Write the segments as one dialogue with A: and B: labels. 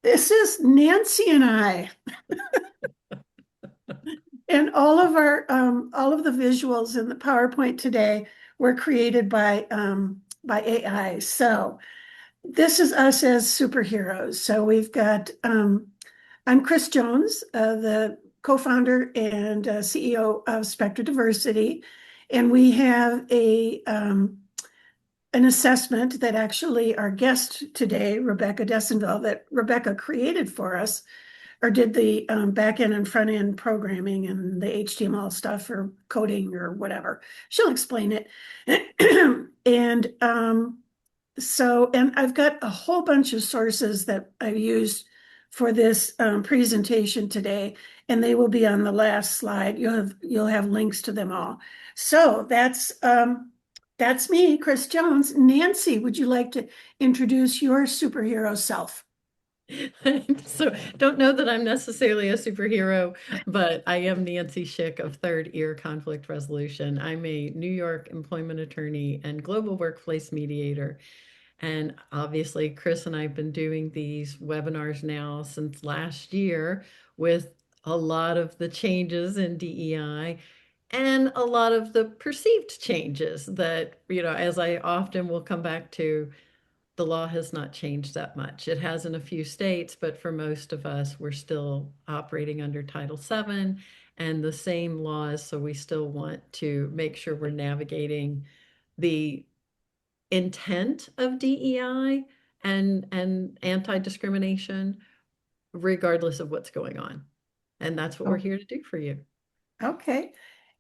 A: This is Nancy and I, and all of the visuals in the PowerPoint today were created by AI. So this is us as superheroes. So we've got I'm Chris Jones, the co-founder and CEO of Spectra Diversity, and we have a an assessment that actually our guest today, Rebecca Dessonville, that Rebecca created for us or did the back end and front end programming and the HTML stuff or coding or whatever. She'll explain it. and and I've got a whole bunch of sources that I've used for this presentation today, and they will be on the last slide. You'll have links to them all. So that's me, Chris Jones. Nancy, would you like to introduce your superhero self?
B: So don't know that I'm necessarily a superhero, but I am Nancy Schick of Third Ear Conflict Resolution. I'm a New York employment attorney and global workplace mediator. And obviously, Chris and I have been doing these webinars now since last year with a lot of the changes in DEI and a lot of the perceived changes that, as I often will come back to, the law has not changed that much. It has in a few states, but for most of us, we're still operating under Title VII and the same laws. So we still want to make sure we're navigating the intent of DEI and anti-discrimination, regardless of what's going on. And that's what we're
A: Oh,
B: here to do for you.
A: okay.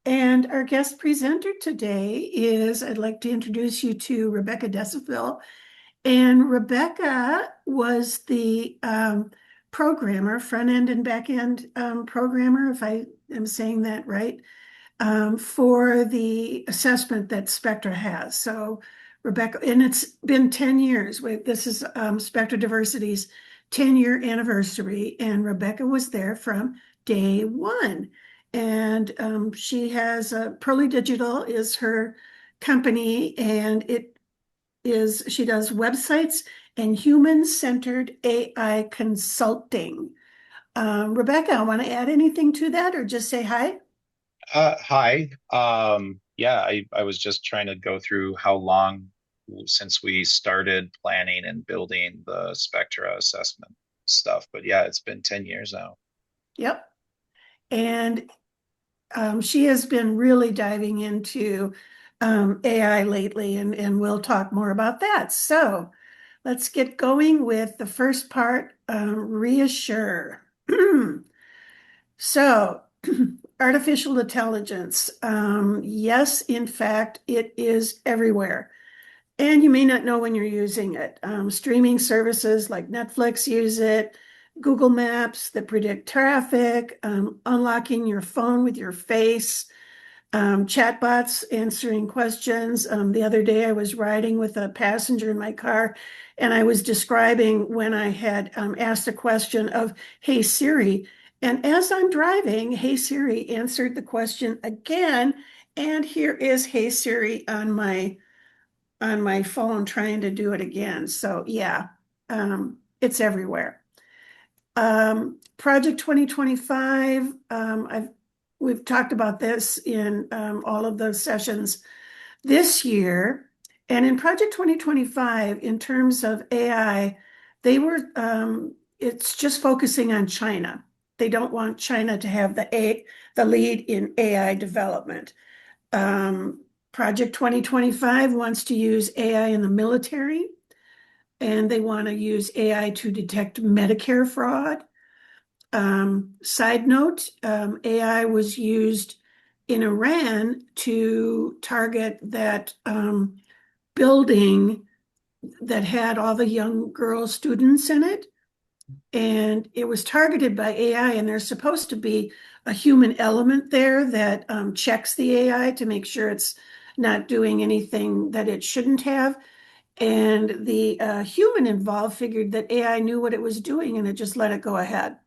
A: And our guest presenter today is, I'd like to introduce you to Rebecca Desseville. And Rebecca was the programmer, front end and back end programmer, if I am saying that right, for the assessment that Spectra has. So Rebecca, and it's been 10 years. This is Spectra Diversity's 10-year anniversary, and Rebecca was there from day one. And she has Purrly Digital is her company, and she does websites and human-centered AI consulting. Rebecca, I want to add anything to that or just say hi?
C: Hi. Yeah, I was just trying to go through how long since we started planning and building the Spectra assessment stuff. But yeah, it's been 10 years now.
A: Yep. And she has been really diving into AI lately, and we'll talk more about that. So let's get going with the first part, reassure. So, artificial intelligence. Yes, in fact, it is everywhere. And you may not know when you're using it. Streaming services like Netflix use it, Google Maps that predict traffic, unlocking your phone with your face, chatbots answering questions. The other day, I was riding with a passenger in my car, and I was describing when I had asked a question of, "Hey Siri," and as I'm driving, "Hey Siri" answered the question again, and here is "Hey Siri" on my phone trying to do it again. So yeah, it's everywhere. Project 2025, we've talked about this in all of those sessions this year. And in Project 2025, in terms of AI, it's just focusing on China. They don't want China to have the lead in AI development. Um, Project 2025 wants to use AI in the military, and they want to use AI to detect Medicare fraud. Side note, AI was used in Iran to target that building that had all the young girl students in it. And it was targeted by AI, and there's supposed to be a human element there that checks the AI to make sure it's not doing anything that it shouldn't have. And the human involved figured that AI knew what it was doing and it just let it go ahead.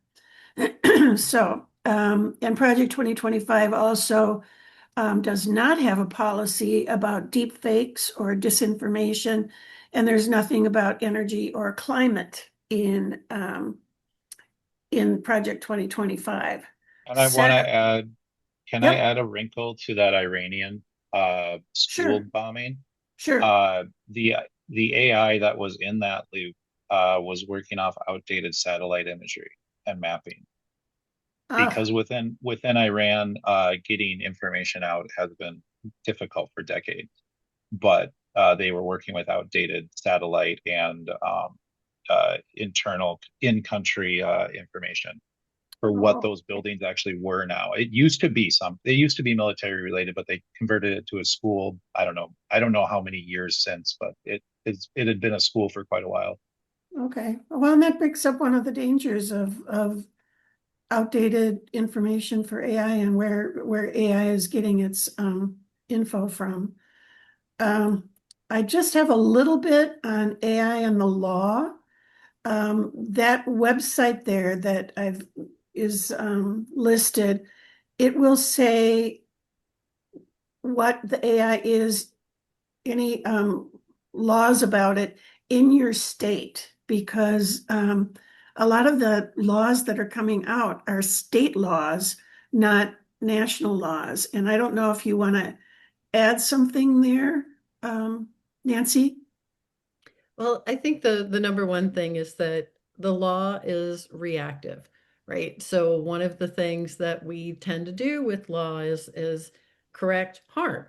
A: So, and Project 2025 also does not have a policy about deep fakes or disinformation, and there's nothing about energy or climate in in Project 2025.
C: And I want to
A: Second,
C: add, can I
A: yep,
C: add a wrinkle to that Iranian school
A: sure,
C: bombing?
A: sure.
C: Uh, the the AI that was in that loop was working off outdated satellite imagery and mapping
A: Ah,
C: because within Iran, getting information out has been difficult for decades. But they were working with outdated satellite and internal in-country information for what
A: oh,
C: those buildings actually were now. They used to be military related, but they converted it to a school. I don't know how many years since, but it had been a school for quite a while.
A: okay. Well, and that brings up one of the dangers of outdated information for AI and where AI is getting its info from. Um, I just have a little bit on AI and the law. That website there that I've is listed, it will say what the AI is, any laws about it in your state, because a lot of the laws that are coming out are state laws, not national laws. And I don't know if you want to add something there, Nancy?
B: Well, I think the number one thing is that the law is reactive, right? So one of the things that we tend to do with law is correct harm.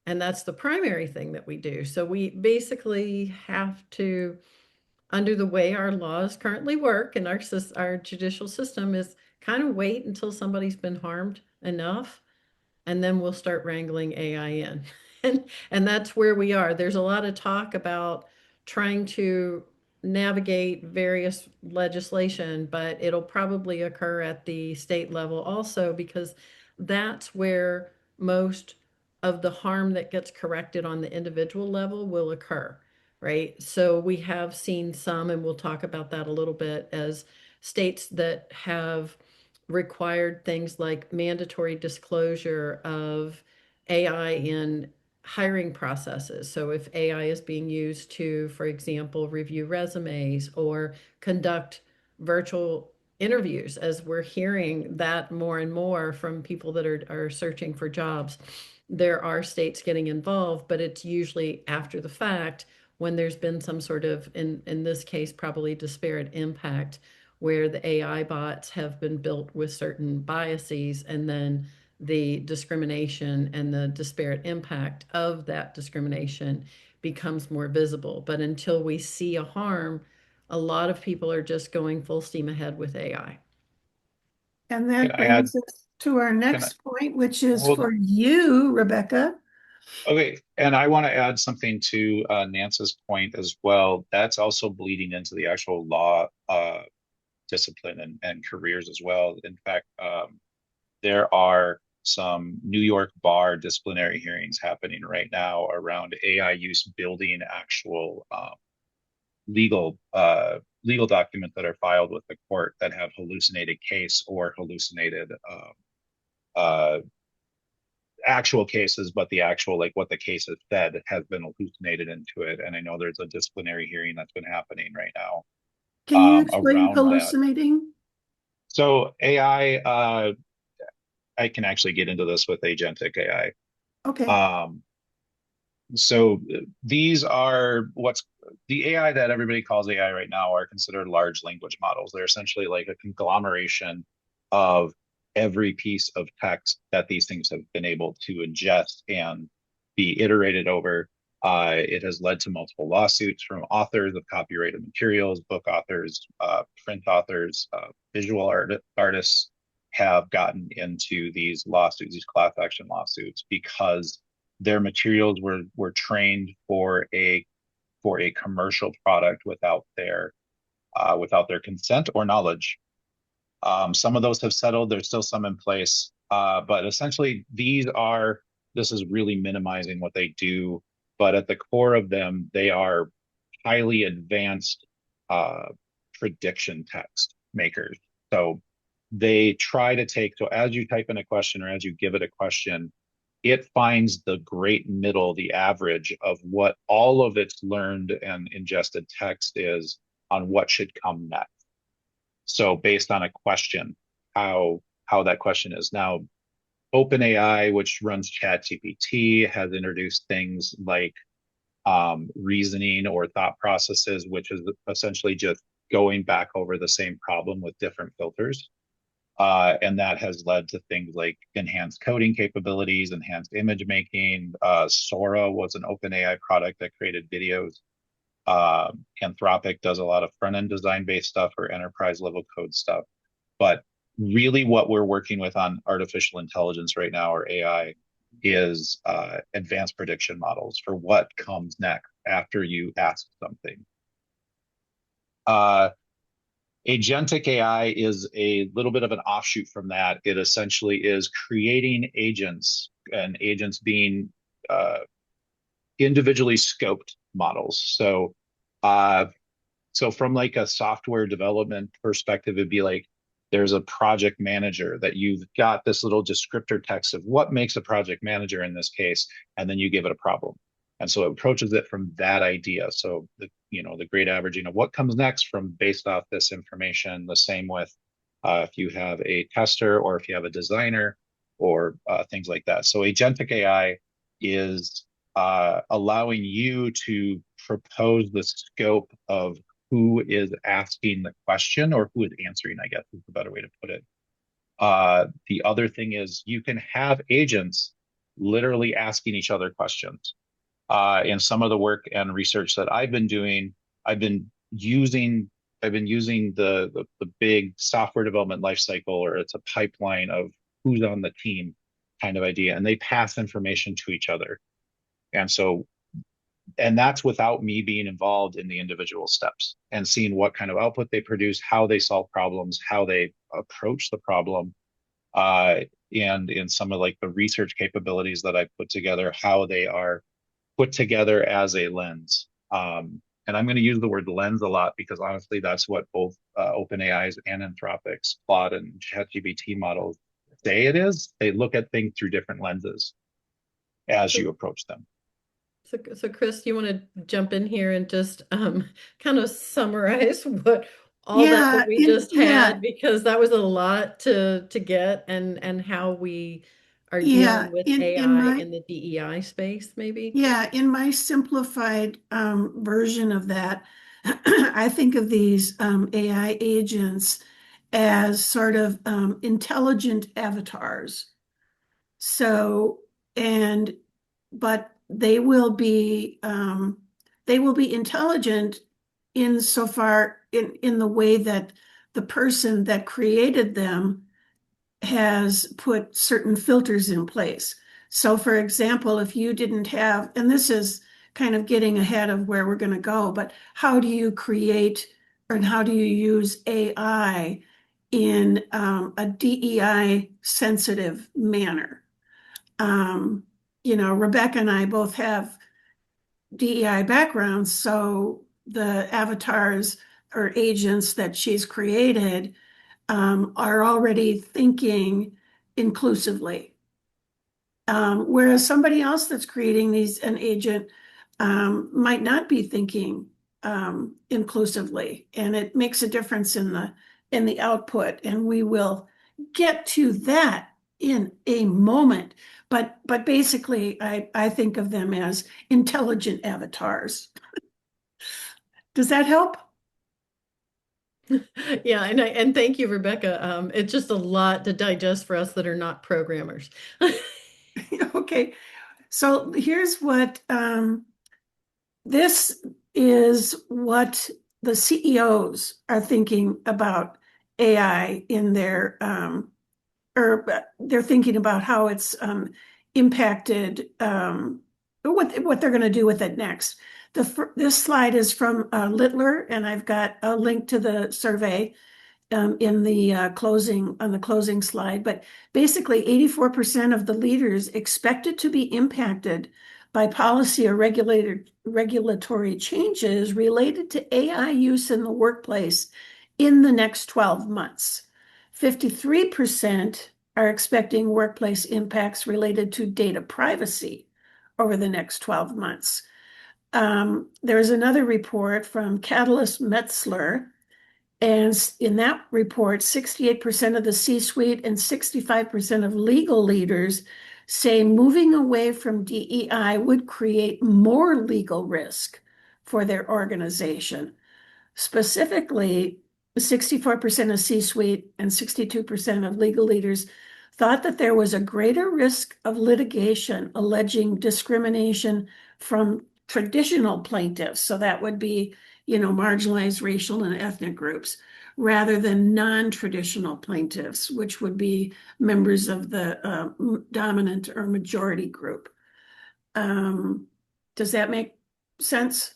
B: And that's the primary thing that we do. So we basically have to, under the way our laws currently work and our judicial system is kind of wait until somebody's been harmed enough and then we'll start wrangling AI in. And that's where we are. There's a lot of talk about trying to navigate various legislation, but it'll probably occur at the state level also because that's where most of the harm that gets corrected on the individual level will occur, right? So we have seen some, and we'll talk about that a little bit, as states that have required things like mandatory disclosure of AI in hiring processes. So if AI is being used to, for example, review resumes or conduct virtual interviews, as we're hearing that more and more from people that are searching for jobs, there are states getting involved, but it's usually after the fact when there's been some sort of, in this case, probably disparate impact where the AI bots have been built with certain biases, and then the discrimination and the disparate impact of that discrimination becomes more visible. But until we see a harm, a lot of people are just going full steam ahead with AI.
A: And
C: Can
A: that
C: I add?
A: brings us to our
C: Can I
A: next point, which is
C: hold
A: for
C: on?
A: you, Rebecca.
C: Okay, and I want to add something to Nance's point as well. That's also bleeding into the actual law discipline and careers as well. In fact, there are some New York bar disciplinary hearings happening right now around AI use building actual legal documents that are filed with the court that have hallucinated case or hallucinated uh, actual cases, but the actual like what the case has said has been hallucinated into it. And I know there's a disciplinary hearing that's been happening right now
A: Can you explain
C: around that.
A: hallucinating?
C: So AI, I can actually get into this with agentic AI.
A: Okay.
C: Um, so these are what's the AI that everybody calls AI right now are considered large language models. They're essentially like a conglomeration of every piece of text that these things have been able to ingest and be iterated over. It has led to multiple lawsuits from authors of copyrighted materials, book authors, print authors, artists have gotten into these lawsuits, these class action lawsuits, because their materials were trained for a commercial product without their consent or knowledge. Some of those have settled. There's still some in place, but essentially this is really minimizing what they do. But at the core of them, they are highly advanced uh, prediction text makers. So they try to take, so as you type in a question or as you give it a question, it finds the great middle, the average of what all of its learned and ingested text is on what should come next. So based on a question, how that question is. Now, OpenAI, which runs ChatGPT, has introduced things like reasoning or thought processes, which is essentially just going back over the same problem with different filters. And that has led to things like enhanced coding capabilities, enhanced image making. Sora was an OpenAI product that created videos. Anthropic does a lot of front end design based stuff or enterprise level code stuff. But really, what we're working with on artificial intelligence right now, or AI, is advanced prediction models for what comes next after you ask something. Uh, Agentic AI is a little bit of an offshoot from that. It essentially is creating agents, and agents being individually scoped models. Uh, so from like a software development perspective, it'd be like there's a project manager that you've got this little descriptor text of what makes a project manager in this case, and then you give it a problem. And so it approaches it from that idea. So the great averaging of what comes next from based off this information. The same with if you have a tester or if you have a designer or things like that. So agentic AI is allowing you to propose the scope of who is asking the question or who is answering, I guess is the better way to put it. The other thing is you can have agents literally asking each other questions. In some of the work and research that I've been doing, I've been using the big software development lifecycle, or it's a pipeline of who's on the team kind of idea, and they pass information to each other. And that's without me being involved in the individual steps and seeing what kind of output they produce, how they solve problems, how they approach the problem, and in some of like the research capabilities that I put together, how they are put together as a lens. And I'm going to use the word lens a lot because honestly, that's what both OpenAI's and Anthropic's Claude and ChatGPT models say it is. They look at things through different lenses as you approach them.
B: So Chris, do you want to jump in here and just kind of summarize what all that we just had, because that was a lot to get, and how we are dealing with
A: in
B: AI
A: my
B: in the DEI space, maybe?
A: Yeah, in my simplified version of that, I think of these AI agents as sort of intelligent avatars. So, and but they will be intelligent insofar in the way that the person that created them has put certain filters in place. So, for example, if you didn't have, and this is kind of getting ahead of where we're going to go, but how do you create and how do you use AI in a DEI sensitive manner? Um, Rebecca and I both have DEI backgrounds, so the avatars or agents that she's created are already thinking inclusively. Whereas somebody else that's creating an agent might not be thinking inclusively, and it makes a difference in the output. And we will get to that in a moment. But basically, I think of them as intelligent avatars. Does that help?
B: Yeah, and thank you, Rebecca. It's just a lot to digest for us that are not programmers.
A: Okay, so here's what this is what the CEOs are thinking about AI in their or they're thinking about how it's impacted what they're going to do with it next. This slide is from Littler, and I've got a link to the survey in the closing slide. But basically, 84% of the leaders expected to be impacted by policy or regulatory changes related to AI use in the workplace in the next 12 months. 53% are expecting workplace impacts related to data privacy over the next 12 months. There's another report from Catalyst Metzler, And in that report, 68% of the C-suite and 65% of legal leaders say moving away from DEI would create more legal risk for their organization. Specifically, 64% of C-suite and 62% of legal leaders thought that there was a greater risk of litigation alleging discrimination from traditional plaintiffs. So that would be, marginalized racial and ethnic groups, rather than non-traditional plaintiffs, which would be members of the dominant or majority group. Does that make sense,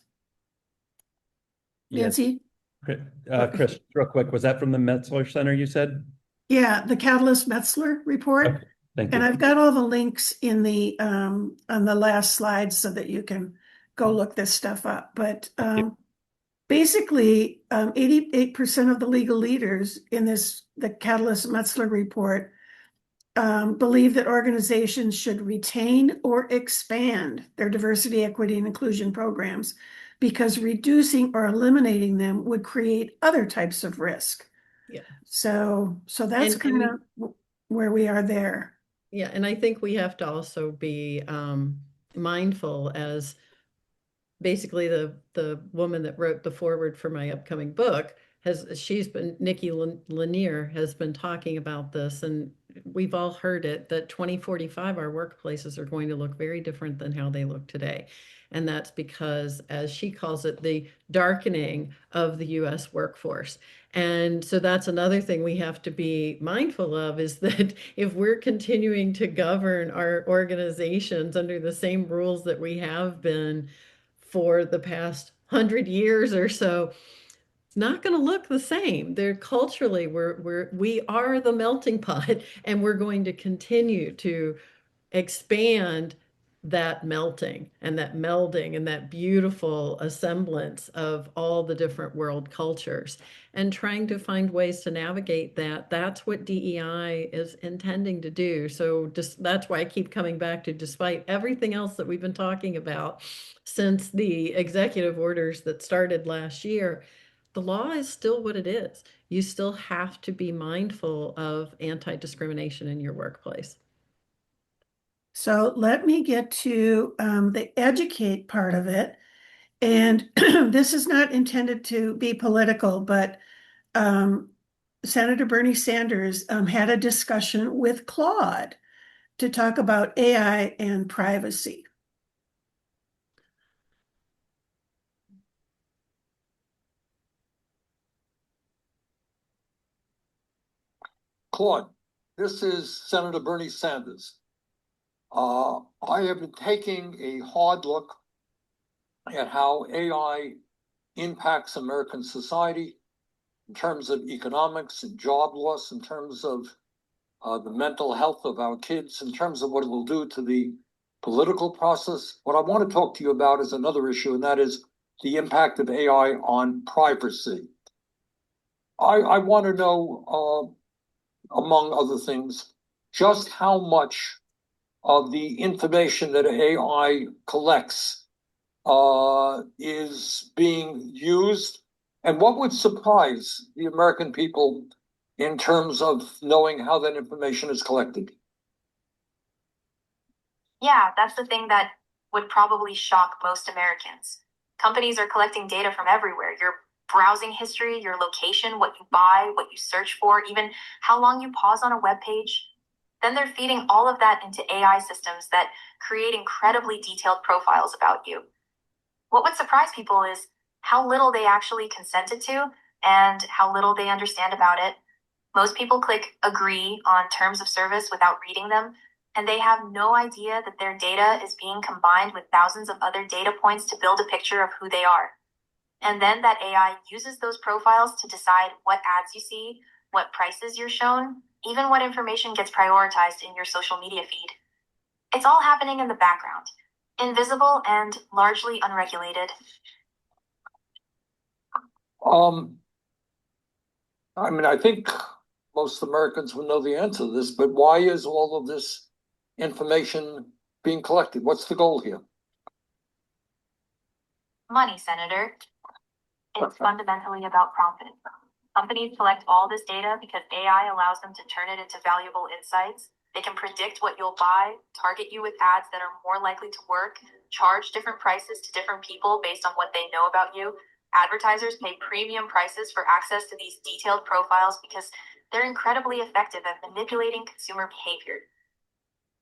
D: Yes.
A: Nancy?
D: Chris, real quick, was that from the Metzler Center you said?
A: Yeah, the Catalyst Metzler report.
D: Okay, thank
A: And
D: you.
A: I've got all the links in the on the last slide so that you can go look this stuff up. But basically, 88% of the legal leaders in the Catalyst Metzler report believe that organizations should retain or expand their diversity, equity, and inclusion programs, because reducing or eliminating them would create other types of risk.
B: Yeah.
A: So that's kind of where we are there.
B: Yeah, and I think we have to also be mindful, as basically the woman that wrote the foreword for my upcoming book Nikki Lanier has been talking about this, and we've all heard it, that 2045 our workplaces are going to look very different than how they look today. And that's because, as she calls it, the darkening of the US workforce. And so that's another thing we have to be mindful of, is that if we're continuing to govern our organizations under the same rules that we have been for the past 100 years or so, it's not going to look the same. They're culturally, we are the melting pot, and we're going to continue to expand that melting and that melding and that beautiful assemblance of all the different world cultures, and trying to find ways to navigate that. That's what DEI is intending to do. So just that's why I keep coming back to, despite everything else that we've been talking about since the executive orders that started last year, the law is still what it is. You still have to be mindful of anti-discrimination in your workplace.
A: So let me get to the educate part of it. And this is not intended to be political, but Senator Bernie Sanders had a discussion with Claude to talk about AI and privacy.
E: Claude, this is Senator Bernie Sanders. I have been taking a hard look at how AI impacts American society in terms of economics and job loss, in terms of the mental health of our kids, in terms of what it will do to the political process. What I want to talk to you about is another issue, and that is the impact of AI on privacy. I want to know, among other things, just how much of the information that AI collects is being used, and what would surprise the American people in terms of knowing how that information is collected?
F: Yeah, that's the thing that would probably shock most Americans. Companies are collecting data from everywhere. Your browsing history, your location, what you buy, what you search for, even how long you pause on a web page. Then they're feeding all of that into AI systems that create incredibly detailed profiles about you. What would surprise people is how little they actually consented to and how little they understand about it. Most people click agree on terms of service without reading them, and they have no idea that their data is being combined with thousands of other data points to build a picture of who they are. And then that AI uses those profiles to decide what ads you see, what prices you're shown, even what information gets prioritized in your social media feed. It's all happening in the background, invisible and largely unregulated.
E: I think most Americans would know the answer to this, but why is all of this information being collected? What's the goal here?
F: Money, Senator. It's fundamentally about profit. Companies collect all this data because AI allows them to turn it into valuable insights. They can predict what you'll buy, target you with ads that are more likely to work, charge different prices to different people based on what they know about you. Advertisers pay premium prices for access to these detailed profiles because they're incredibly effective at manipulating consumer behavior.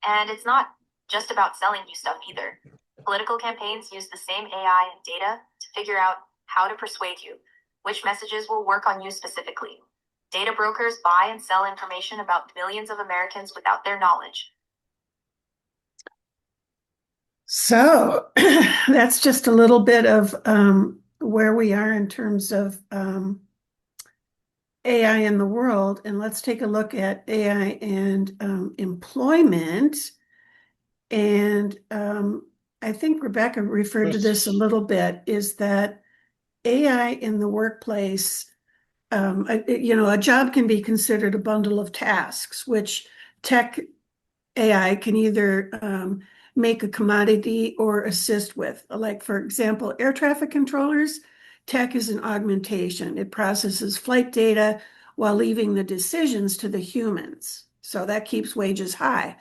F: And it's not just about selling you stuff either. Political campaigns use the same AI and data to figure out how to persuade you, which messages will work on you specifically. Data brokers buy and sell information about millions of Americans without their knowledge.
A: So that's just a little bit of where we are in terms of AI in the world. And let's take a look at AI and employment. And I think Rebecca referred to this a little bit, is that AI in the workplace, a job can be considered a bundle of tasks, which tech AI can either make a commodity or assist with. Like, for example, air traffic controllers, tech is an augmentation. It processes flight data while leaving the decisions to the humans. So that keeps wages high.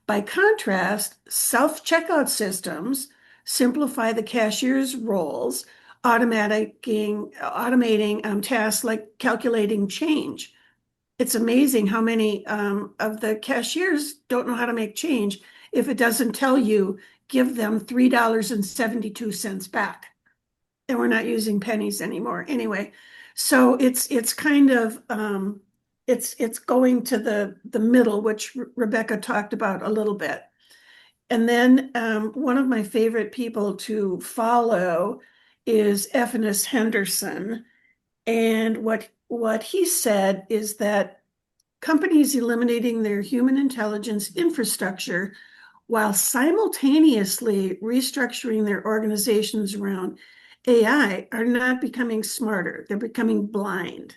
A: By contrast, self-checkout systems simplify the cashier's roles, automating tasks like calculating change. It's amazing how many of the cashiers don't know how to make change. If it doesn't tell you, give them $3.72 back. And we're not using pennies anymore. Anyway, so it's kind of it's going to the middle, which Rebecca talked about a little bit. And then one of my favorite people to follow is F. Henderson. And what he said is that companies eliminating their human intelligence infrastructure while simultaneously restructuring their organizations around AI are not becoming smarter. They're becoming blind.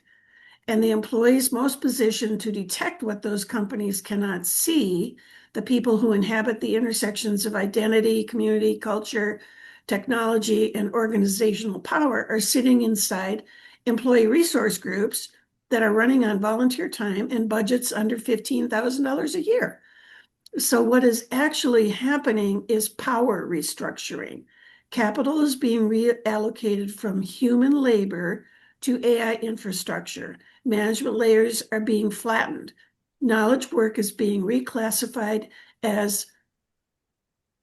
A: And the employees most positioned to detect what those companies cannot see, the people who inhabit the intersections of identity, community, culture, technology, and organizational power, are sitting inside employee resource groups that are running on volunteer time and budgets under $15,000 a year. So what is actually happening is power restructuring. Capital is being reallocated from human labor to AI infrastructure. Management layers are being flattened. Knowledge work is being reclassified as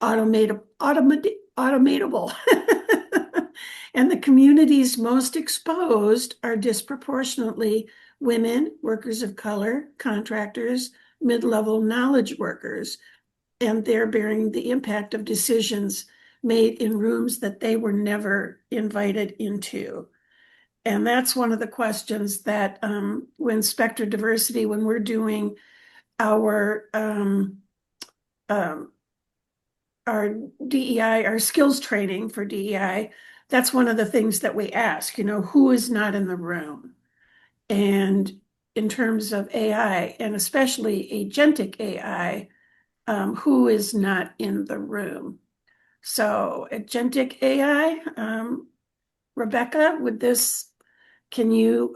A: automatable. And the communities most exposed are disproportionately women, workers of color, contractors, mid-level knowledge workers, and they're bearing the impact of decisions made in rooms that they were never invited into. And that's one of the questions that when Spectre Diversity, when we're doing our DEI, our skills training for DEI, that's one of the things that we ask, who is not in the room? And in terms of AI, and especially agentic AI, who is not in the room? So agentic AI, Rebecca, can you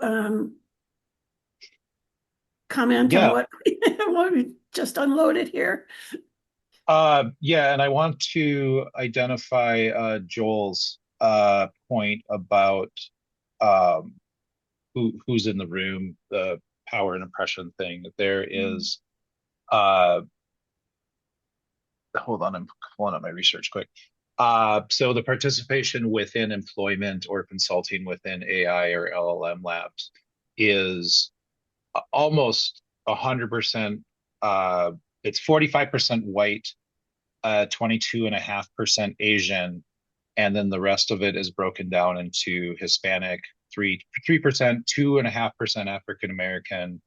A: comment on
C: Yeah.
A: what we just unloaded here?
C: Yeah, and I want to identify Joel's point about um, who's in the room, the power and oppression thing. There is, hold on, I'm pulling up my research quick. So the participation within employment or consulting within AI or LLM labs is almost 100%. It's 45% white, 22.5% Asian, and then the rest of it is broken down into Hispanic, 3%, 2.5% African American,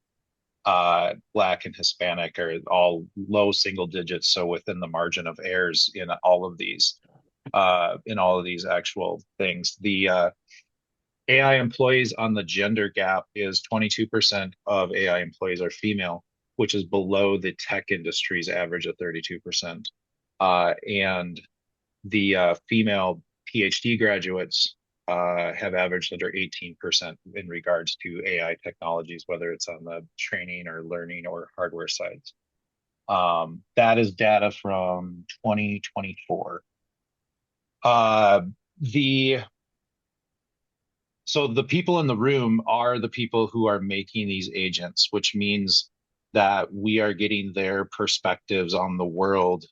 C: Black and Hispanic are all low single digits, so within the margin of errors in all of these actual things. The AI employees on the gender gap is 22% of AI employees are female, which is below the tech industry's average of 32%. And the female PhD graduates have averaged under 18% in regards to AI technologies, whether it's on the training or learning or hardware sides. That is data from 2024. So the people in the room are the people who are making these agents, which means that we are getting their perspectives on the world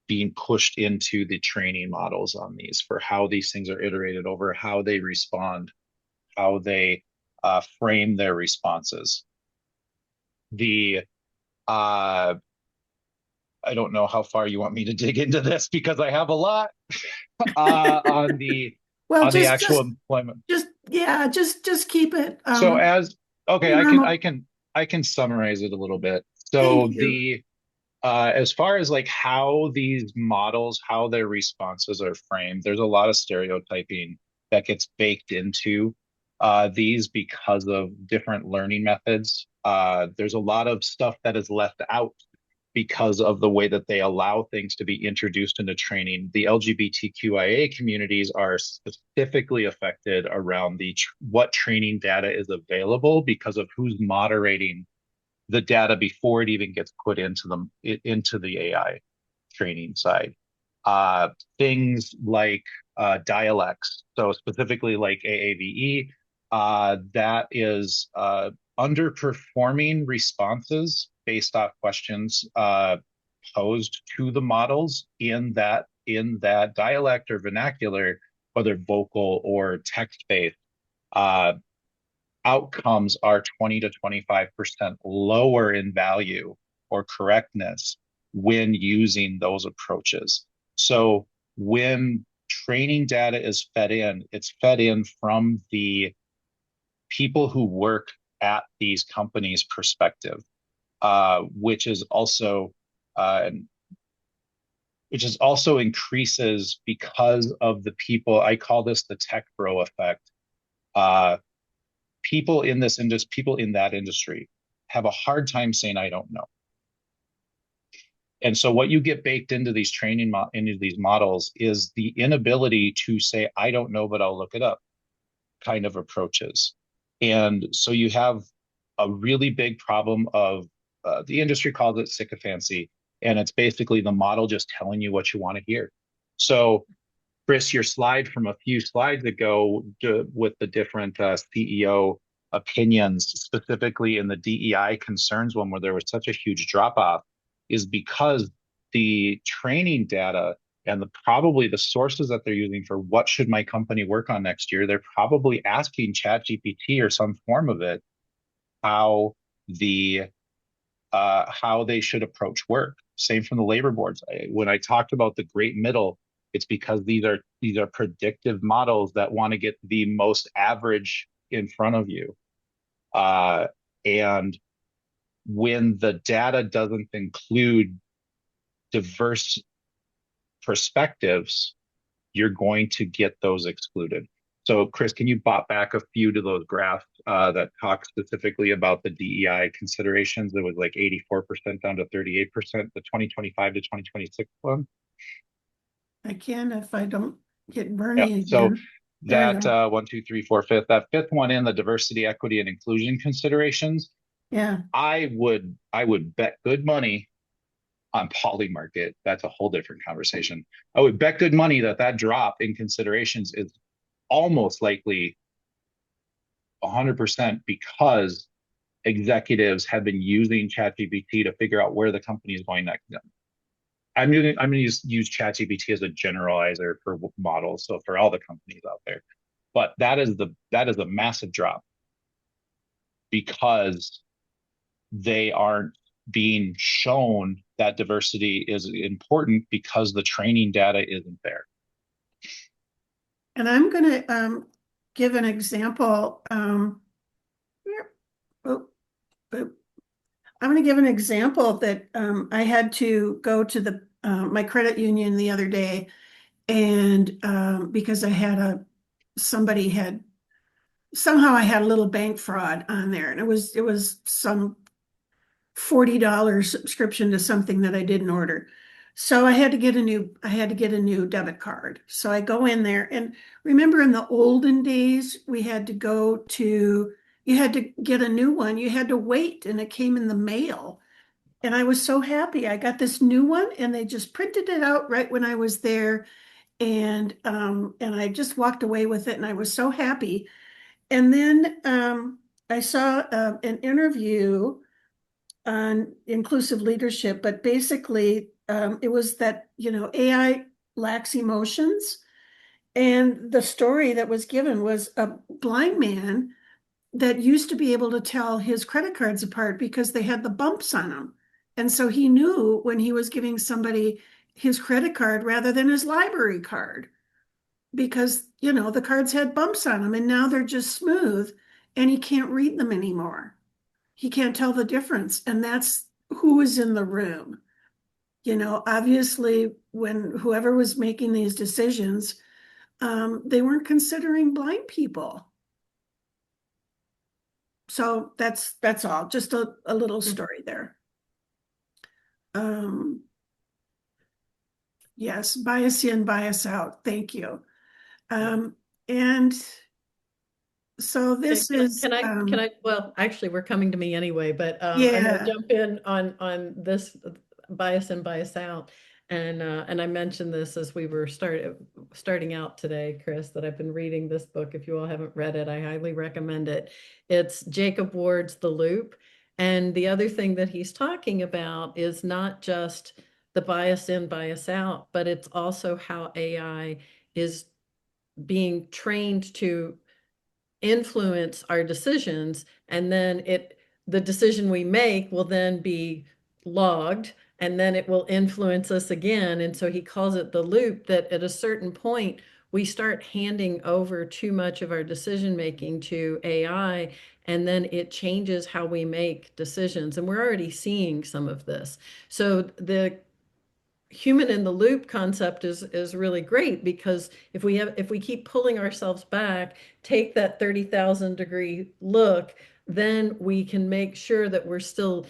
C: being pushed into the training models on these for how these things are iterated over, how they respond, how they frame their responses. I don't know how far you want me to dig into this because I have a lot on the
A: Well,
C: actual employment.
A: just keep it.
C: So okay,
A: normal.
C: I can summarize it a little bit. So
A: Thank you.
C: as far as like how these models, how their responses are framed, there's a lot of stereotyping that gets baked into these because of different learning methods. There's a lot of stuff that is left out because of the way that they allow things to be introduced into training. The LGBTQIA communities are specifically affected around what training data is available because of who's moderating the data before it even gets put into the AI training side. Things like dialects, so specifically like AAVE, that is underperforming responses based off questions posed to the models in that dialect or vernacular, whether vocal or text-based. Outcomes are 20 to 25% lower in value or correctness when using those approaches. So when training data is fed in, it's fed in from the people who work at these companies' perspective, which is also increases because of the people. I call this the tech bro effect. People in that industry have a hard time saying, I don't know. And so what you get baked into these into these models is the inability to say, I don't know, but I'll look it up kind of approaches. And so you have a really big problem of the industry calls it sycophancy. And it's basically the model just telling you what you want to hear. So Chris, your slide from a few slides ago with the different CEO opinions, specifically in the DEI concerns one where there was such a huge drop off, is because the training data and probably the sources that they're using for what should my company work on next year, they're probably asking ChatGPT or some form of it how they should approach work. Same from the labor boards. When I talked about the great middle, it's because these are predictive models that want to get the most average in front of you. And when the data doesn't include diverse perspectives, you're going to get those excluded. So Chris, can you bop back a few to those graphs that talk specifically about the DEI considerations? It was like 84% down to 38%, the 2025 to 2026 one.
A: I can if I don't get Bernie
C: Yeah.
A: again.
C: So
A: There we
C: that
A: go.
C: 1, 2, 3, 4, fifth, that fifth one in the diversity, equity, and inclusion considerations,
A: Yeah.
C: I would bet good money on Polymarket. That's a whole different conversation. I would bet good money that drop in considerations is almost likely 100% because executives have been using ChatGPT to figure out where the company is going next. I'm going to use ChatGPT as a generalizer for models, so for all the companies out there. But that is a massive drop because they aren't being shown that diversity is important because the training data isn't there.
A: And I'm going to give an example. I'm going to give an example that I had to go to my credit union the other day, and because I had somehow I had a little bank fraud on there, and it was some $40 subscription to something that I didn't order. So I had to get a new debit card. So I go in there and remember in the olden days, you had to get a new one. You had to wait and it came in the mail. And I was so happy. I got this new one and they just printed it out right when I was there. And I just walked away with it and I was so happy. And then I saw an interview on inclusive leadership, but basically it was that, AI lacks emotions. And the story that was given was a blind man that used to be able to tell his credit cards apart because they had the bumps on them. And so he knew when he was giving somebody his credit card rather than his library card because, the cards had bumps on them and now they're just smooth and he can't read them anymore. He can't tell the difference. And that's who was in the room. Obviously, when whoever was making these decisions, they weren't considering blind people. So that's all. Just a little story there. Yes, bias in, bias out. Thank you. And so this is
B: Can I, well, actually, we're coming to me anyway, but I'm going
A: yeah.
B: to jump in on this bias in, bias out. And I mentioned this as we were starting out today, Chris, that I've been reading this book. If you all haven't read it, I highly recommend it. It's Jacob Ward's The Loop. And the other thing that he's talking about is not just the bias in, bias out, but it's also how AI is being trained to influence our decisions, and then the decision we make will then be logged, and then it will influence us again. And so he calls it the loop, that at a certain point we start handing over too much of our decision making to AI, and then it changes how we make decisions. And we're already seeing some of this. So the human in the loop concept is really great, because if we keep pulling ourselves back, take that 30,000 degree look, then we can make sure that we're still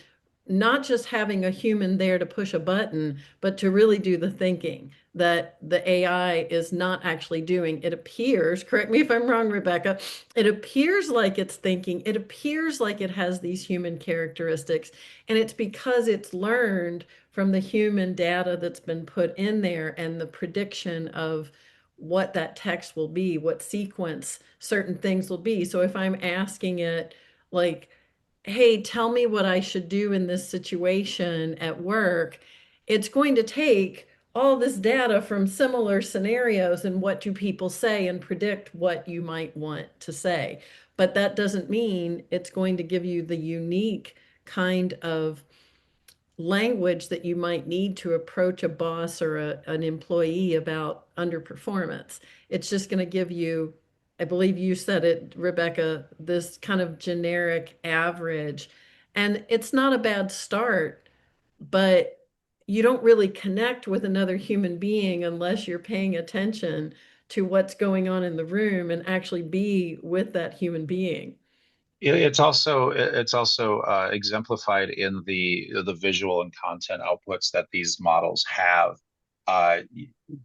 B: not just having a human there to push a button, but to really do the thinking that the AI is not actually doing. It appears, correct me if I'm wrong, Rebecca, it appears like it's thinking, it appears like it has these human characteristics, and it's because it's learned from the human data that's been put in there and the prediction of what that text will be, what sequence certain things will be. So if I'm asking it, like, hey, tell me what I should do in this situation at work, it's going to take all this data from similar scenarios and what do people say and predict what you might want to say. But that doesn't mean it's going to give you the unique kind of language that you might need to approach a boss or an employee about underperformance. It's just going to give you, I believe you said it, Rebecca, this kind of generic average. And it's not a bad start, but you don't really connect with another human being unless you're paying attention to what's going on in the room and actually be with that human being.
C: It's also exemplified in the visual and content outputs that these models have. Uh,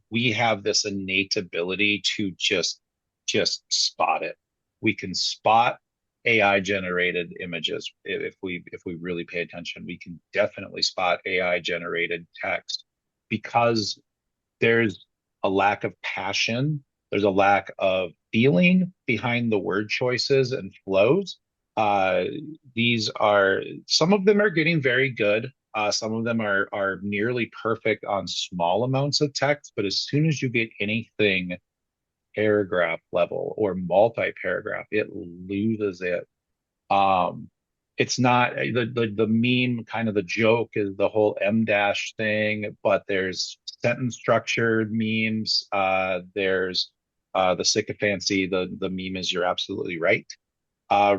C: we have this innate ability to just spot it. We can spot AI generated images if we really pay attention. We can definitely spot AI generated text because there's a lack of passion, there's a lack of feeling behind the word choices and flows. Uh, these are Some of them are getting very good. Some of them are nearly perfect on small amounts of text, but as soon as you get anything paragraph level or multi-paragraph, it loses it. Um, it's not the meme, kind of the joke is the whole M dash thing, but there's sentence structured memes. There's the sycophancy, the meme is you're absolutely right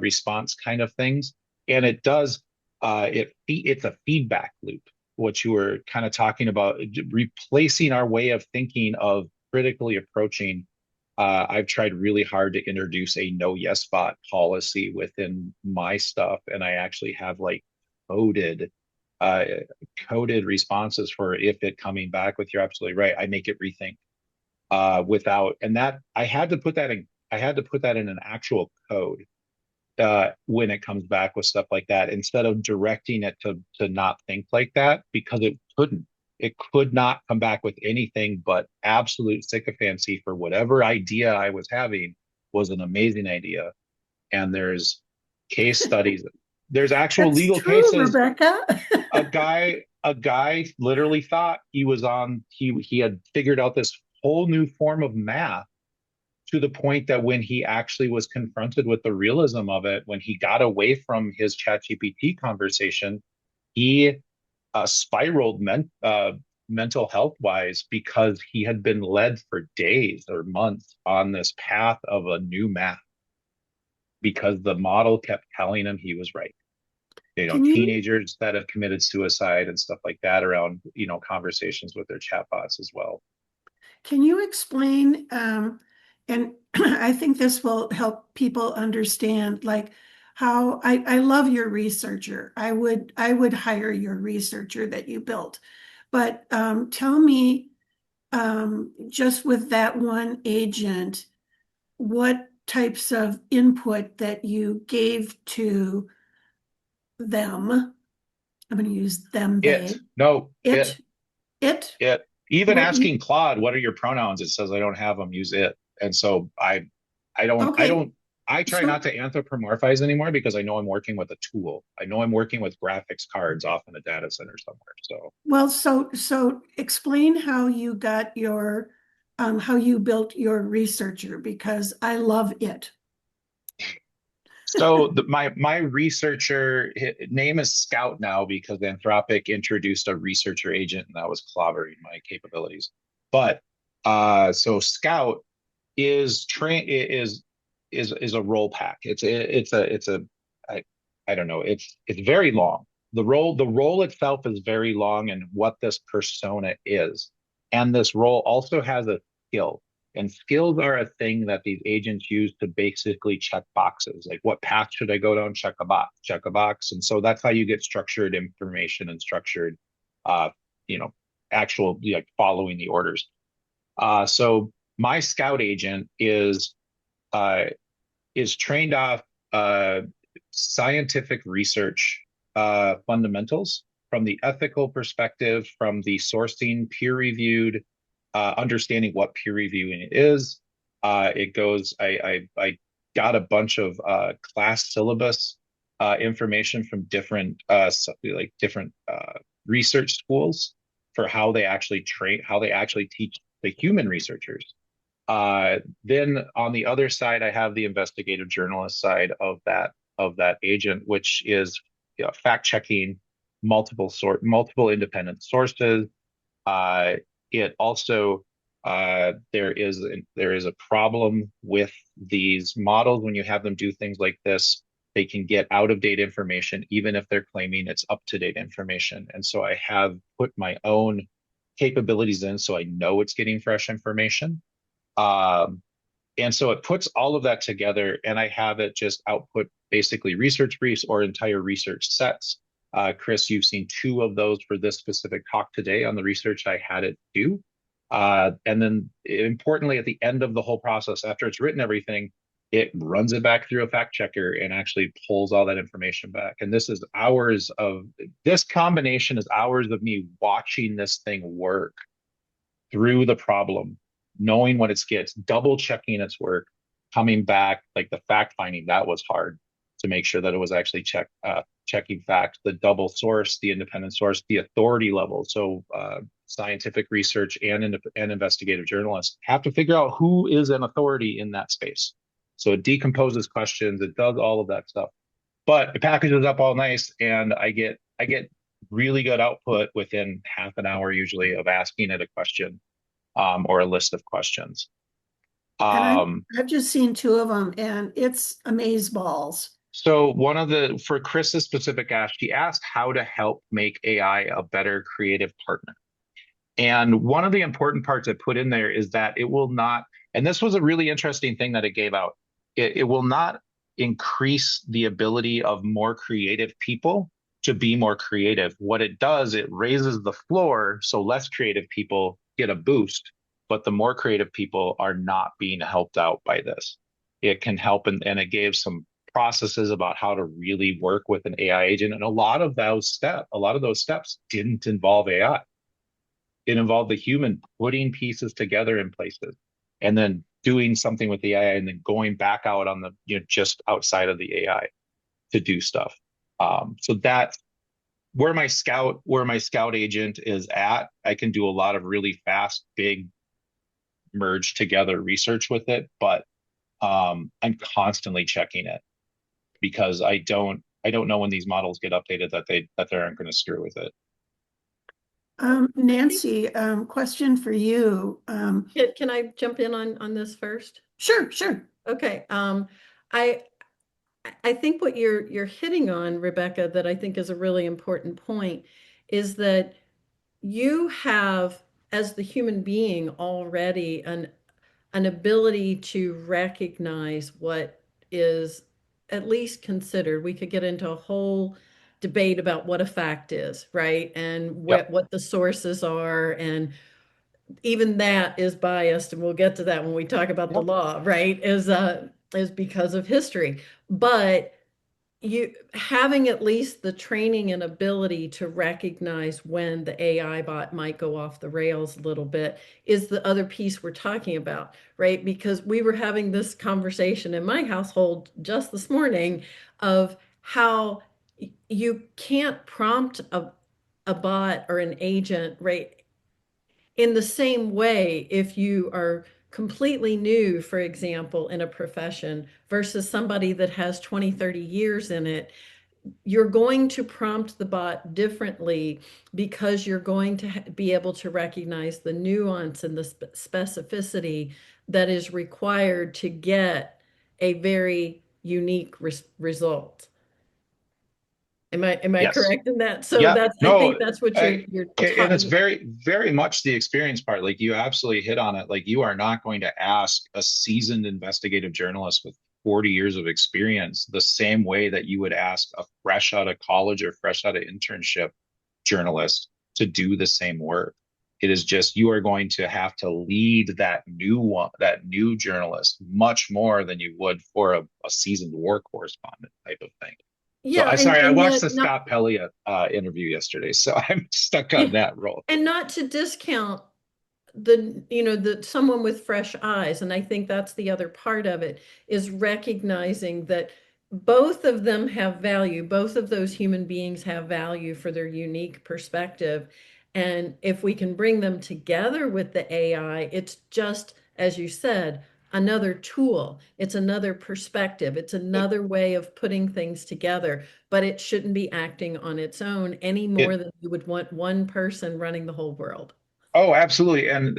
C: response kind of things. And it does it's a feedback loop, what you were kind of talking about, replacing our way of thinking of critically approaching. I've tried really hard to introduce a no yes bot policy within my stuff, and I actually have like coded uh, coded responses for if it coming back with you're absolutely right. I make it rethink without, and that I had to put that in an actual code when it comes back with stuff like that, instead of directing it to not think like that, because it couldn't. It could not come back with anything but absolute sycophancy for whatever idea I was having was an amazing idea. And there's case studies, there's actual
A: That's
C: legal
A: true,
C: cases.
A: Rebecca.
C: A guy literally thought he had figured out this whole new form of math, to the point that when he actually was confronted with the realism of it, when he got away from his ChatGPT conversation, he spiraled mental health wise, because he had been led for days or months on this path of a new math, because the model kept telling him he was right.
A: Can you
C: Teenagers that have committed suicide and stuff like that around, conversations with their chatbots as well.
A: Can you explain, and I think this will help people understand, like how I love your researcher. I would hire your researcher that you built. But tell me, just with that one agent, what types of input that you gave to them. I'm going to use them,
C: It,
A: they,
C: no,
A: it, it.
C: it, even
A: What
C: asking
A: you,
C: Claude, what are your pronouns? It says I don't have them, use it. And so
A: okay,
C: I try
A: so
C: not to anthropomorphize anymore, because I know I'm working with a tool. I know I'm working with graphics cards off in a data center somewhere. So,
A: well, so explain how you got your how you built your researcher, because I love it.
C: my researcher name is Scout now, because Anthropic introduced a researcher agent, and that was clobbering my capabilities. But so Scout is train is a role pack. I, I don't know. It's very long. The role itself is very long, and what this persona is. And this role also has a skill. And skills are a thing that these agents use to basically check boxes. Like, what path should I go down? Check a box, check a box. And so that's how you get structured information and structured, uh, you know, actual, like, following the orders. So my Scout agent uh, is trained off uh, scientific research fundamentals, from the ethical perspective, from the sourcing, peer reviewed, understanding what peer reviewing is. It goes. I got a bunch of class syllabus information from different different research schools for how they actually teach the human researchers. Then on the other side, I have the investigative journalist side of that agent, which is, fact checking multiple independent sources. Uh, it also there is a problem with these models when you have them do things like this. They can get out of date information, even if they're claiming it's up to date information. And so I have put my own capabilities in, so I know it's getting fresh information. Um, and so it puts all of that together, and I have it just output basically research briefs or entire research sets. Chris, you've seen two of those for this specific talk today on the research I had it do. And then importantly, at the end of the whole process, after it's written everything, it runs it back through a fact checker and actually pulls all that information back. And this combination is hours of me watching this thing work through the problem, knowing what it gets, double checking its work, coming back, like the fact finding, that was hard to make sure that it was actually checking facts, the double source, the independent source, the authority level. So scientific research and investigative journalists have to figure out who is an authority in that space. So it decomposes questions, it does all of that stuff, but it packages up all nice, and I get really good output within half an hour usually of asking it a question, or a list of questions.
A: And
C: Um,
A: I've just seen two of them, and it's amazeballs.
C: so for Chris's specific ask, she asked how to help make AI a better creative partner. And one of the important parts I put in there is that it will not, and this was a really interesting thing that it gave out, it will not increase the ability of more creative people to be more creative. What it does, it raises the floor so less creative people get a boost, but the more creative people are not being helped out by this. It can help, and it gave some processes about how to really work with an AI agent. And a lot of those steps didn't involve AI. It involved the human putting pieces together in places and then doing something with the AI and then going back out on the, just outside of the AI to do stuff. So that's where my scout agent is at. I can do a lot of really fast, big merge together research with it, but I'm constantly checking it because I don't know when these models get updated that they aren't going to screw with it.
A: Nancy, question for you.
B: Can I jump in on this first?
A: Sure, sure.
B: Okay. I think what you're hitting on, Rebecca, that I think is a really important point is that you have, as the human being, already an ability to recognize what is at least considered. We could get into a whole debate about what a fact is, right? And
C: Yep.
B: what the sources are, and even that is biased, and we'll get to that when we talk about the law, right? Is because of history. But you having at least the training and ability to recognize when the AI bot might go off the rails a little bit is the other piece we're talking about, right? Because we were having this conversation in my household just this morning of how you can't prompt a bot or an agent, right? In the same way, if you are completely new, for example, in a profession versus somebody that has 20, 30 years in it, you're going to prompt the bot differently because you're going to be able to recognize the nuance and the specificity that is required to get a very unique result. Am I
C: Yes.
B: correct in that? So
C: Yeah.
B: I
C: No.
B: think that's what you're
C: And it's
B: talking.
C: very, very much the experience part. Like you absolutely hit on it. Like you are not going to ask a seasoned investigative journalist with 40 years of experience the same way that you would ask a fresh out of college or fresh out of internship journalist to do the same work. It is just you are going to have to lead that new journalist much more than you would for a seasoned war correspondent type of thing. So
B: Yeah,
C: I sorry, I
B: and
C: watched
B: yet
C: the
B: not.
C: Scott Pelley interview yesterday, so I'm stuck on
B: Yeah.
C: that role.
B: And not to discount the someone with fresh eyes. And I think that's the other part of it, is recognizing that both of them have value. Both of those human beings have value for their unique perspective. And if we can bring them together with the AI, it's just, as you said, another tool. It's another perspective. It's
C: It,
B: another way of putting things together, but it shouldn't be acting on its own any more
C: it
B: than you would want one person running the whole world.
C: Oh, absolutely. And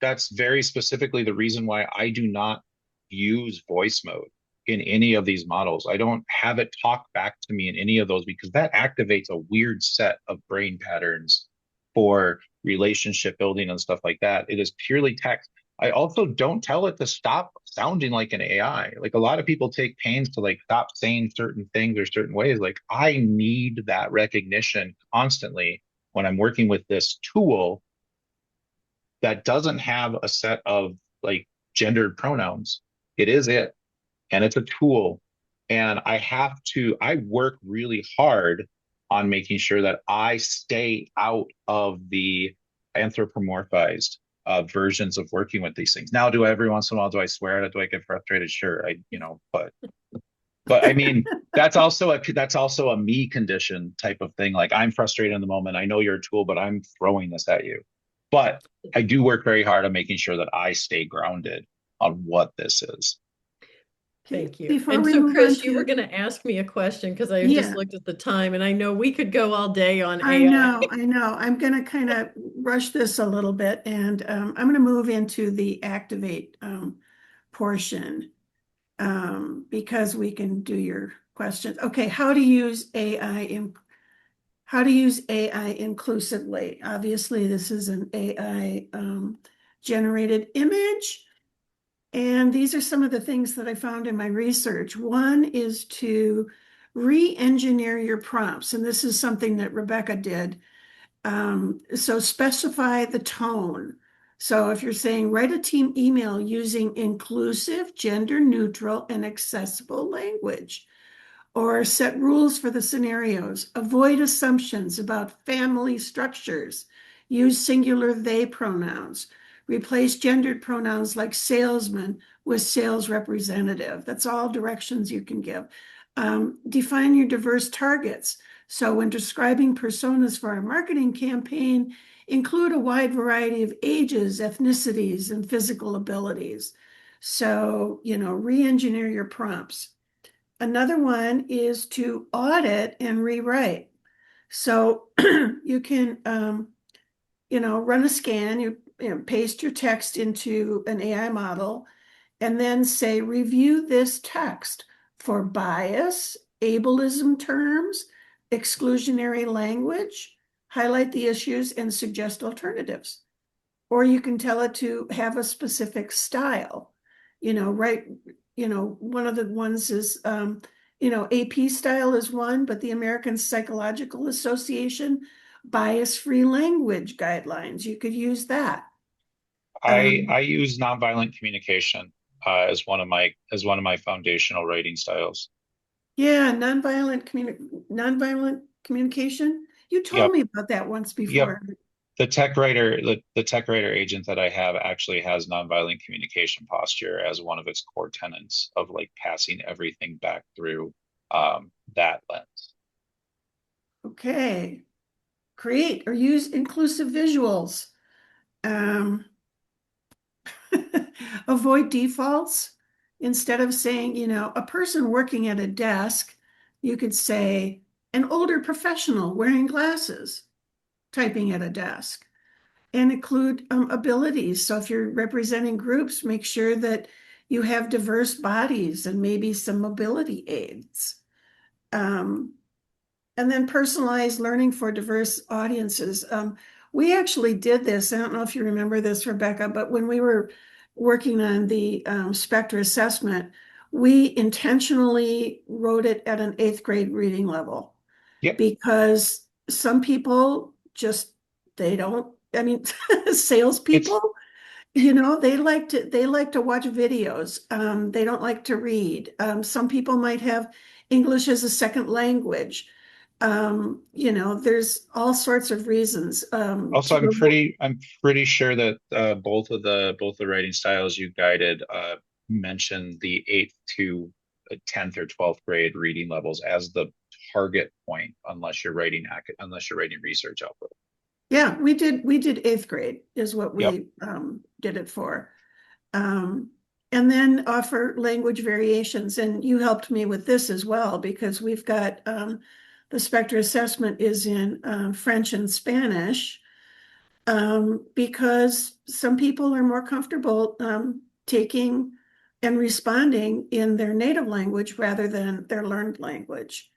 C: that's very specifically the reason why I do not use voice mode in any of these models. I don't have it talk back to me in any of those because that activates a weird set of brain patterns for relationship building and stuff like that. It is purely text. I also don't tell it to stop sounding like an AI. Like a lot of people take pains to like stop saying certain things or certain ways. Like I need that recognition constantly when I'm working with this tool that doesn't have a set of like gendered pronouns. It is it, and it's a tool. And I work really hard on making sure that I stay out of the anthropomorphized versions of working with these things. Now, do I every once in a while, do I swear at it? Do I get frustrated? Sure. But I mean, that's also a me condition type of thing. Like I'm frustrated in the moment. I know you're a tool, but I'm throwing this at you. But I do work very hard on making sure that I stay grounded on what this is.
B: Thank you.
A: Before
B: And
A: we
B: so,
A: move on
B: Chris, you were
A: to,
B: going to ask me a question because I just
A: yeah,
B: looked at the time and I know we could go all day on
A: I
B: AI.
A: know, I know. I'm going to kind of rush this a little bit, and I'm going to move into the activate portion because we can do your questions. Okay, how to use AI inclusively. Obviously, this is an AI generated image. And these are some of the things that I found in my research. One is to re-engineer your prompts. And this is something that Rebecca did. So specify the tone. So if you're saying write a team email using inclusive, gender neutral, and accessible language, or set rules for the scenarios, avoid assumptions about family structures, use singular they pronouns, replace gendered pronouns like salesman with sales representative. That's all directions you can give. Define your diverse targets. So when describing personas for a marketing campaign, include a wide variety of ages, ethnicities, and physical abilities. So, re-engineer your prompts. Another one is to audit and rewrite. So you can, run a scan, paste your text into an AI model, and then say, review this text for bias, ableism terms, exclusionary language, highlight the issues, and suggest alternatives. Or you can tell it to have a specific style, right? One of the ones is, AP style is one, but the American Psychological Association bias-free language guidelines, you could use that.
C: I use nonviolent communication as one of my foundational writing styles.
A: Yeah, nonviolent communication. You told
C: Yep.
A: me about that once
C: Yep.
A: before.
C: The tech writer agent that I have actually has nonviolent communication posture as one of its core tenets of like passing everything back through that lens.
A: Okay. Create or use inclusive visuals. Um, avoid defaults. Instead of saying, a person working at a desk, you could say an older professional wearing glasses, typing at a desk, and include abilities. So if you're representing groups, make sure that you have diverse bodies and maybe some mobility aids. And then personalized learning for diverse audiences. We actually did this. I don't know if you remember this, Rebecca, but when we were working on the Spectra assessment, we intentionally wrote it at an 8th grade reading level
C: Yep.
A: because some people just, they don't, I mean, salespeople, they like to watch videos. They don't like to read. Some people might have English as a second language. There's all sorts of reasons
C: Also,
A: to
C: I'm pretty sure that both the writing styles you guided mentioned the 8th to 10th or 12th grade reading levels as the target point, unless you're writing research output.
A: Yeah, we did 8th grade is what
C: Yep.
A: we did it for. And then offer language variations. And you helped me with this as well because we've got the Spectra assessment is in French and Spanish because some people are more comfortable taking and responding in their native language rather than their learned language.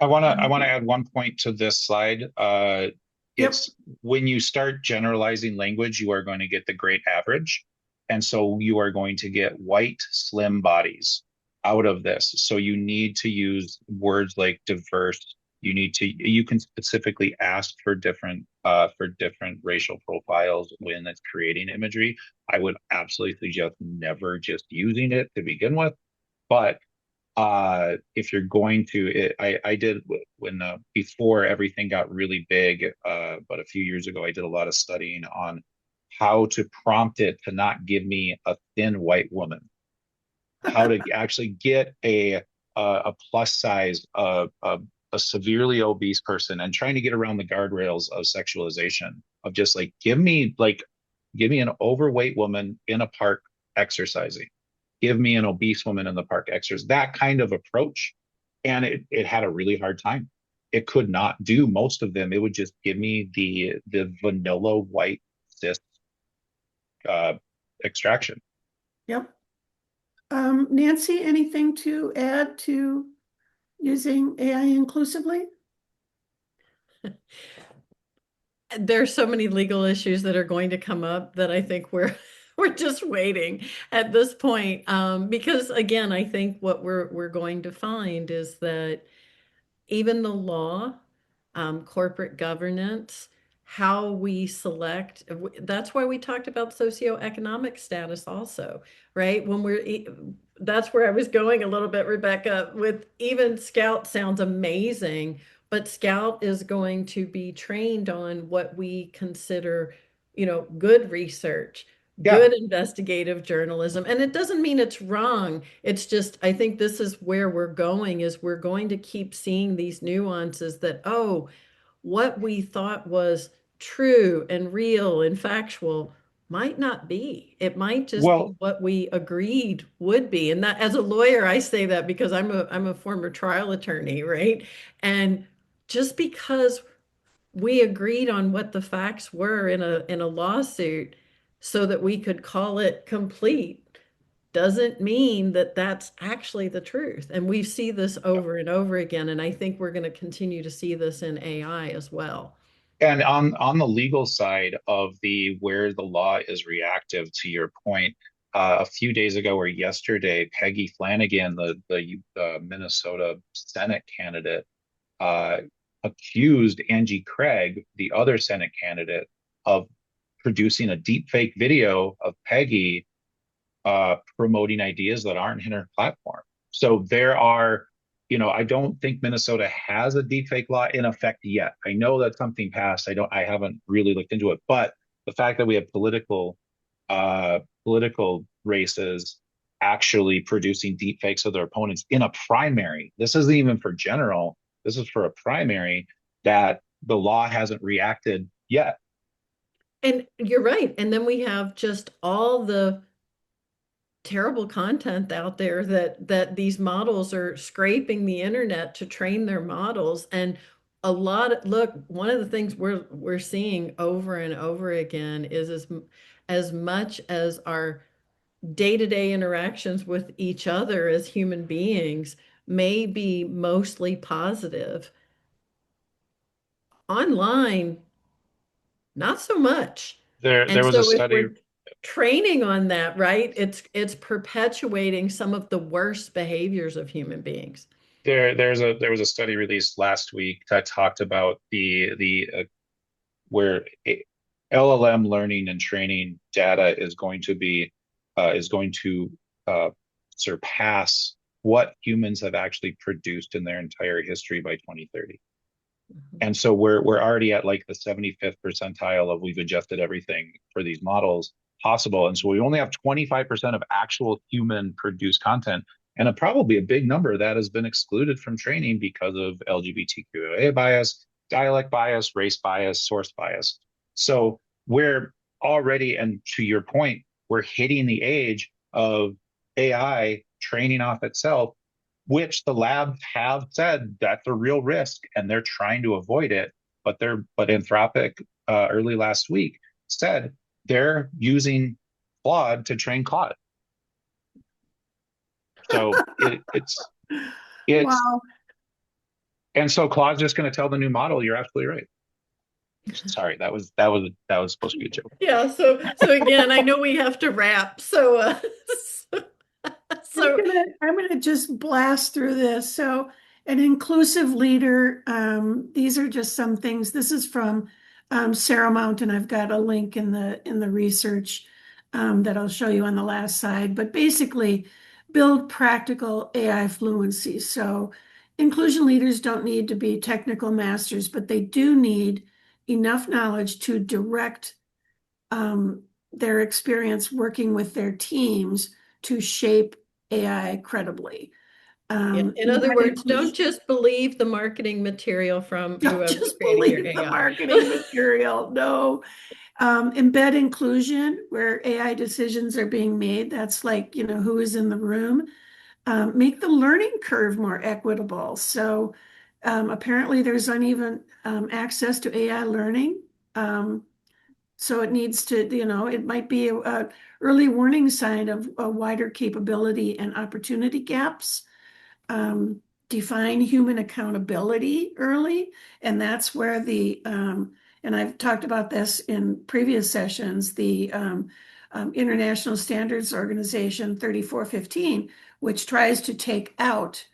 C: I want to add one point to this slide.
A: Yep.
C: It's when you start generalizing language, you are going to get the great average. And so you are going to get white, slim bodies out of this. So you need to use words like diverse. You can specifically ask for different racial profiles when it's creating imagery. I would absolutely suggest never just using it to begin with, but if you're going to I did when before everything got really big but a few years ago I did a lot of studying on how to prompt it to not give me a thin white woman, how to actually get a plus size a severely obese person, and trying to get around the guardrails of sexualization of just like give me an overweight woman in a park exercising, give me an obese woman in the park exercise, that kind of approach. And it had a really hard time. It could not do most of them. It would just give me the vanilla white cis extraction.
A: Yep. Nancy, anything to add to using AI inclusively?
B: There's so many legal issues that are going to come up that I think we're we're just waiting at this point. Because again, I think what we're going to find is that even the law, corporate governance, how we select. That's why we talked about socioeconomic status also, right? That's where I was going a little bit, Rebecca, with even Scout sounds amazing, but Scout is going to be trained on what we consider, good research,
C: Yeah.
B: good investigative journalism. And it doesn't mean it's wrong. It's just, I think this is where we're going, is we're going to keep seeing these nuances that, oh, what we thought was true and real and factual might not be. It might just be
C: Well,
B: what we agreed would be. And that, as a lawyer, I say that because I'm a former trial attorney, right? And just because we agreed on what the facts were in a lawsuit so that we could call it complete doesn't mean that that's actually the truth. And we see this over and over again. And I think we're going to continue to see this in AI as well.
C: and on the legal side of the where the law is reactive, to your point, a few days ago or yesterday, Peggy Flanagan, the Minnesota Senate candidate, uh, accused Angie Craig, the other Senate candidate, of producing a deep fake video of Peggy promoting ideas that aren't in her platform. So there are, I don't think Minnesota has a deepfake law in effect yet. I know that something passed. I haven't really looked into it, but the fact that we have political races actually producing deepfakes of their opponents in a primary. This isn't even for general. This is for a primary that the law hasn't reacted yet.
B: And you're right. And then we have just all the terrible content out there that these models are scraping the internet to train their models. And look, one of the things we're seeing over and over again is as much as our day-to-day interactions with each other as human beings may be mostly positive, online not so much.
C: There
B: And
C: was a
B: so if
C: study.
B: we're training on that, right, it's perpetuating some of the worst behaviors of human beings.
C: There was a study released last week that talked about the where LLM learning and training data is going to uh, surpass what humans have actually produced in their entire history by 2030. And so we're already at like the 75th percentile of we've adjusted everything for these models possible. And so we only have 25% of actual human produced content. And probably a big number that has been excluded from training because of LGBTQIA bias, dialect bias, race bias, source bias. So we're already, and to your point, we're hitting the age of AI training off itself, which the labs have said that's a real risk and they're trying to avoid it. But Anthropic early last week said they're using Claude to train Claude. So it's
A: Wow.
C: and so Claude's just going to tell the new model, you're absolutely right. Sorry, that was supposed to be a joke.
B: Yeah, so again, I know we have to wrap. So so
A: I'm gonna just blast through this. So, an inclusive leader. These are just some things. This is from Sarah Mountain. I've got a link in the research that I'll show you on the last side. But basically, build practical AI fluency. So, inclusion leaders don't need to be technical masters, but they do need enough knowledge to direct their experience working with their teams to shape AI credibly.
B: yeah, in other words, don't just believe the marketing material from
A: Don't
B: whoever's
A: just
B: creating your
A: believe the
B: AI.
A: marketing material. No. Embed inclusion where AI decisions are being made. That's like, who is in the room. Make the learning curve more equitable. So apparently there's uneven access to AI learning. So it needs to, it might be a early warning sign of a wider capability and opportunity gaps. Define human accountability early, and that's where and I've talked about this in previous sessions, the International Standards Organization 3415, which tries to take out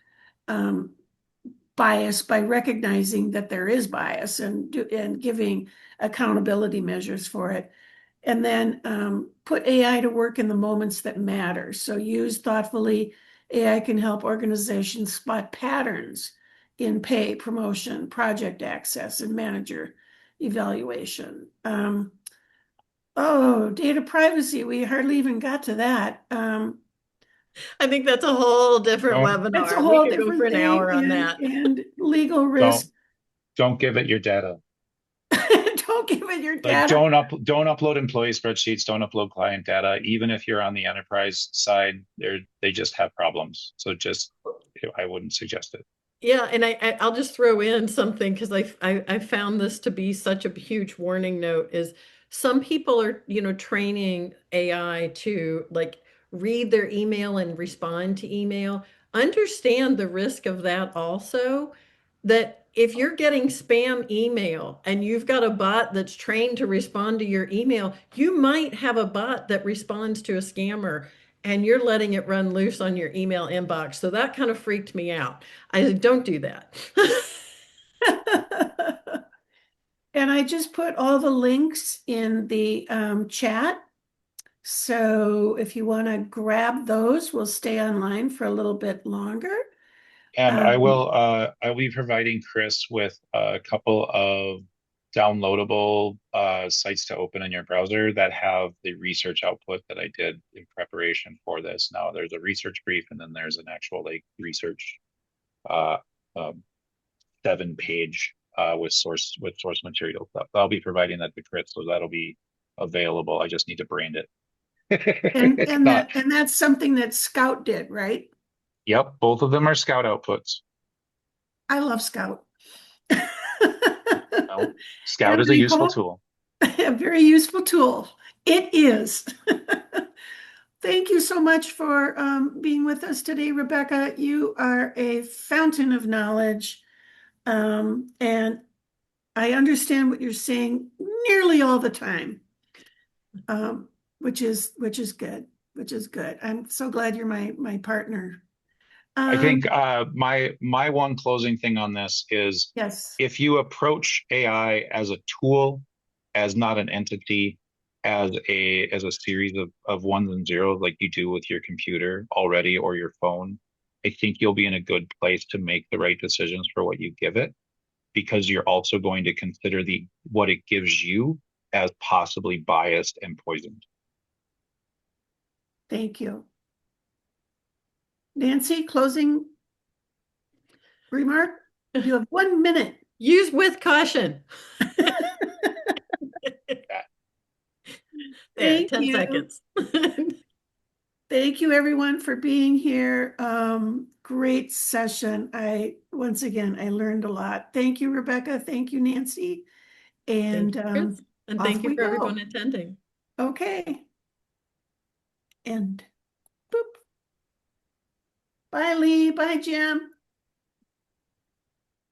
A: bias by recognizing that there is bias and giving accountability measures for it. And then put AI to work in the moments that matter. So use thoughtfully. AI can help organizations spot patterns in pay, promotion, project access, and manager evaluation. Oh, data privacy. We hardly even got to that.
B: I think that's a whole different
C: Don't
A: That's a
B: webinar. We
A: whole
B: could go for
A: different
B: an
A: thing,
B: hour on that.
A: and legal risk.
C: don't don't give it your data.
A: Don't give it your
C: Like
A: data.
C: don't upload employee spreadsheets, don't upload client data. Even if you're on the enterprise side, they just have problems. So just I wouldn't suggest it.
B: Yeah, and I'll just throw in something because I found this to be such a huge warning note is some people are, training AI to like read their email and respond to email. Understand the risk of that also, that if you're getting spam email and you've got a bot that's trained to respond to your email, you might have a bot that responds to a scammer and you're letting it run loose on your email inbox. So that kind of freaked me out. I said, don't do that.
A: And I just put all the links in the chat. So if you want to grab those, we'll stay online for a little bit longer.
C: And
A: Um,
C: I'll be providing Chris with a couple of downloadable sites to open in your browser that have the research output that I did in preparation for this. Now there's a research brief and then there's an actual like research uh, um, 7-page with source material stuff. I'll be providing that to Chris, so that'll be available. I just need to brand it.
A: and
C: It's
A: and
C: not.
A: that and that's something that Scout did, right?
C: Yep, both of them are Scout outputs.
A: I love Scout.
C: No, Scout
A: And
C: is a
A: I
C: useful
A: hope
C: tool.
A: a very useful tool. It is. Thank you so much for being with us today, Rebecca. You are a fountain of knowledge, and I understand what you're saying nearly all the time, which is good. Which is good. I'm so glad you're my partner.
C: I
A: Um,
C: think my one closing thing on this is
A: yes,
C: if you approach AI as a tool, as not an entity, as a series of ones and zeros like you do with your computer already or your phone, I think you'll be in a good place to make the right decisions for what you give it, because you're also going to consider the what it gives you as possibly biased and poisoned.
A: thank you. Nancy, closing remark? You have 1 minute.
B: Use with caution. There,
A: Thank
B: 10
A: you.
B: seconds.
A: Thank you, everyone, for being here. Great session. Once again, I learned a lot. Thank you, Rebecca. Thank you, Nancy.
B: Thank
A: And
B: you, Chris. And
A: off
B: thank you
A: we
B: for
A: go.
B: everyone attending.
A: Okay. And boop. Bye, Lee. Bye, Jim.